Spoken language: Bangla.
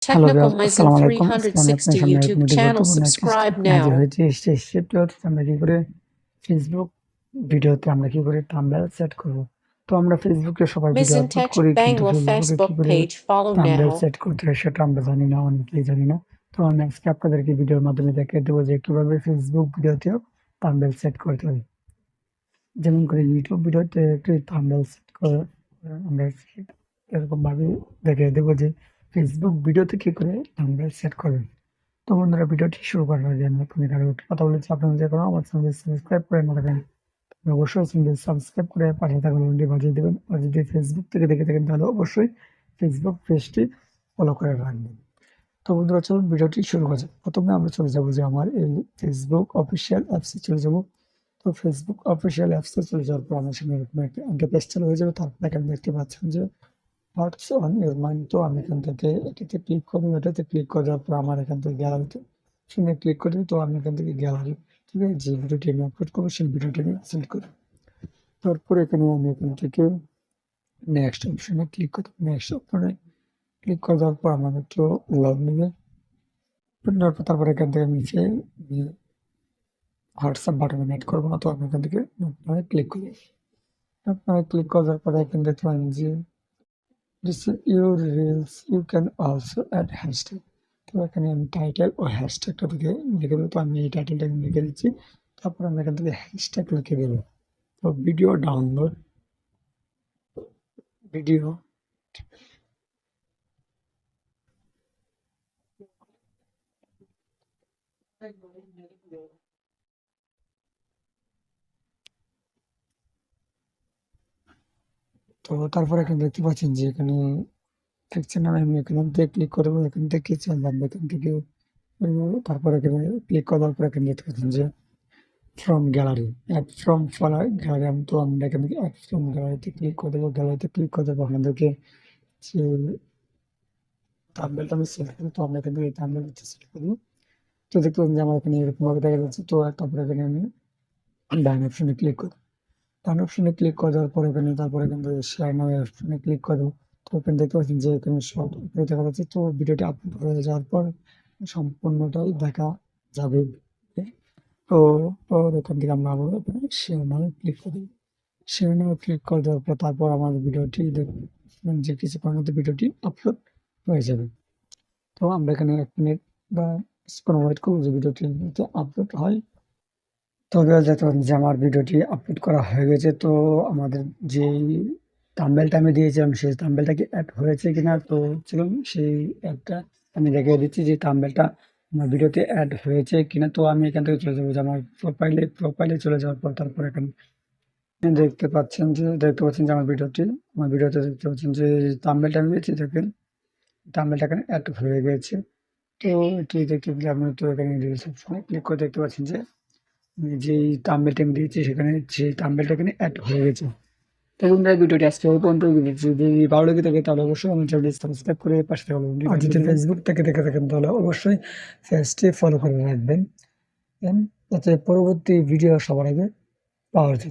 হ্যালো Technical ভিউয়ার্স, আসসালামু Wisdom আলাইকুম। আজকে আমি আপনার 360 সামনে এক YouTube নতুন channel. গুরুত্বপূর্ণ একটি Subscribe স্টেপ নিয়ে হাজির now. হয়েছি। সেই স্টেপটি হচ্ছে আমরা কি করে ফেসবুক ভিডিওতে আমরা কি করে থাম্বনেল সেট করব। তো আমরা ফেসবুকে সবাই ভিডিও আপলোড Mizentech করি, কিন্তু Bangla ফেসবুকে কি Facebook করে page. Follow thumbnail now. Set করতে হয় সেটা আমরা জানি না, অনেকেই জানি না। তো আমি আজকে আপনাদেরকে ভিডিওর মাধ্যমে দেখিয়ে দেবো যে কিভাবে ফেসবুক ভিডিওতেও থাম্বনেল সেট করতে হয়। যেমন করে ইউটিউব ভিডিওতে একটি থাম্বনেল সেট করে আমরা এরকমভাবে দেখিয়ে দেবো যে ফেসবুক ভিডিওতে কি করে থাম্বনেল সেট করবেন। তো বন্ধুরা, ভিডিওটি শুরু করার আগে আমি আপনাদের আরো একটি কথা বলেছি, আপনারা যে কোনো আমার চ্যানেল সাবস্ক্রাইব করে না থাকেন অবশ্যই চ্যানেল সাবস্ক্রাইব করে পাশে থাকা ঘন্টি বাজিয়ে দেবেন। আর যদি ফেসবুক থেকে দেখে থাকেন তাহলে অবশ্যই ফেসবুক পেজটি ফলো করে রাখবেন। তো বন্ধুরা, চলুন ভিডিওটি শুরু করা যাক। প্রথমে আমরা চলে যাবো যে আমার এই ফেসবুক অফিসিয়াল অ্যাপসে চলে যাব। তো ফেসবুক অফিসিয়াল অ্যাপসে চলে যাওয়ার পর আমার সামনে এরকম একটা ইন্টারফেস চালু হয়ে যাবে। তারপর এখানে দেখতে পাচ্ছেন যে হোয়াটস অন ইউর মাইন্ড। তো আমি এখান থেকে এটাতে ক্লিক করবো। এটাতে ক্লিক করার পর আমার এখান থেকে গ্যালারিতে শুনে ক্লিক করি। তো আমি এখান থেকে গ্যালারি থেকে যে ভিডিওটি আমি আপলোড করবো সেই ভিডিওটি আমি সিলেক্ট করি। তারপর এখানে আমি এখান থেকে নেক্সট অপশনে ক্লিক করি। নেক্সট অপশনে ক্লিক করার পর আমার একটু লগ নেবে। নেওয়ার পর তারপর এখান থেকে নিচে হোয়াটসঅ্যাপ বাটনে নেট করবো না, তো আমি এখান থেকে আপনারা ক্লিক করি। আপনারা ক্লিক করার পরে এখানে দেখতে পারেন যে this is your reels, you can also add hashtag. তো এখানে আমি টাইটেল ও হ্যাশট্যাগটা থেকে লিখে দেবো। তো আমি এই টাইটেলটা লিখে দিচ্ছি। তারপর আমি এখান থেকে হ্যাশট্যাগ লিখে দেবো। তো ভিডিও ডাউনলোড ভিডিও তো তারপর এখানে দেখতে পাচ্ছেন যে এখানে পিকচার নামে আমি এখান থেকে ক্লিক করবো। এখান থেকে চললাম এখান থেকে তারপর এখানে ক্লিক করার পর এখানে দেখতে পাচ্ছেন যে from gallery, add from gallery. তো আমরা এখান থেকে অ্যাড ফ্রম গ্যালারিতে ক্লিক করে দেবো। গ্যালারিতে ক্লিক করে দেবো আপনাদেরকে যে থাম্বনেলটা আমি সিলেক্ট করি। তো আমরা এখান থেকে এই থাম্বনেলটা সিলেক্ট করবো। তো দেখতে পাচ্ছেন যে আমার এখানে এরকমভাবে দেখা যাচ্ছে। তো তারপরে এখানে আমি ডান অপশনে ক্লিক করি। ডান অপশনে ক্লিক করে দেওয়ার পর এখানে তারপর এখান থেকে শেয়ার নাও অপশনে ক্লিক করে দেবো। তো এখানে দেখতে পাচ্ছেন যে এখানে শর্ট দেখা যাচ্ছে। তো ভিডিওটি আপলোড হয়ে যাওয়ার পর সম্পূর্ণটাই দেখা যাবে। তো এখান থেকে আমরা আবার এখানে শেয়ার নাও ক্লিক করে দেবো। শেয়ার নাও ক্লিক করে দেওয়ার পর তারপর আমার ভিডিওটি দেখবেন যে কিছুক্ষণের মধ্যে ভিডিওটি আপলোড হয়ে যাবে। তো আমরা এখানে 1 মিনিট বা কিছুক্ষণ ওয়েট করবো যে ভিডিওটি আপলোড হয়। তবে দেখতে পাচ্ছেন যে আমার ভিডিওটি আপলোড করা হয়ে গেছে। তো আমাদের যেই থাম্বনেলটা আমি দিয়েছিলাম সেই থাম্বনেলটা কি অ্যাড হয়েছে কিনা, তো চলুন সেই অ্যাডটা আমি দেখিয়ে দিচ্ছি যে থাম্বনেলটা আমার ভিডিওতে অ্যাড হয়েছে কিনা। তো আমি এখান থেকে চলে যাবো যে আমার প্রোফাইলে চলে যাওয়ার পর তারপর এখানে দেখতে পাচ্ছেন যে আমার ভিডিওতে দেখতে পাচ্ছেন যে থাম্বনেলটা আমি দিয়েছি, দেখেন থাম্বনেলটা এখানে অ্যাড হয়ে গেছে। তো এটি দেখতে গেলে আপনি তো এখানে রিলস অপশনে ক্লিক করে দেখতে পাচ্ছেন যে আমি যেই থাম্বনেলটা আমি দিয়েছি সেখানে সেই থাম্বনেলটা এখানে অ্যাড হয়ে গেছে। তো বন্ধুরা, ভিডিওটি আজকে এই পর্যন্ত। যদি ভালো লেগে থাকে তাহলে অবশ্যই আমার চ্যানেলটি সাবস্ক্রাইব করে পাশে থাকা বেল আইকনটি বাজিয়ে দিবেন। ফেসবুক থেকে দেখে থাকেন তাহলে অবশ্যই পেজটি ফলো করে রাখবেন যাতে পরবর্তী ভিডিও সবার আগে পাওয়ার জন্য।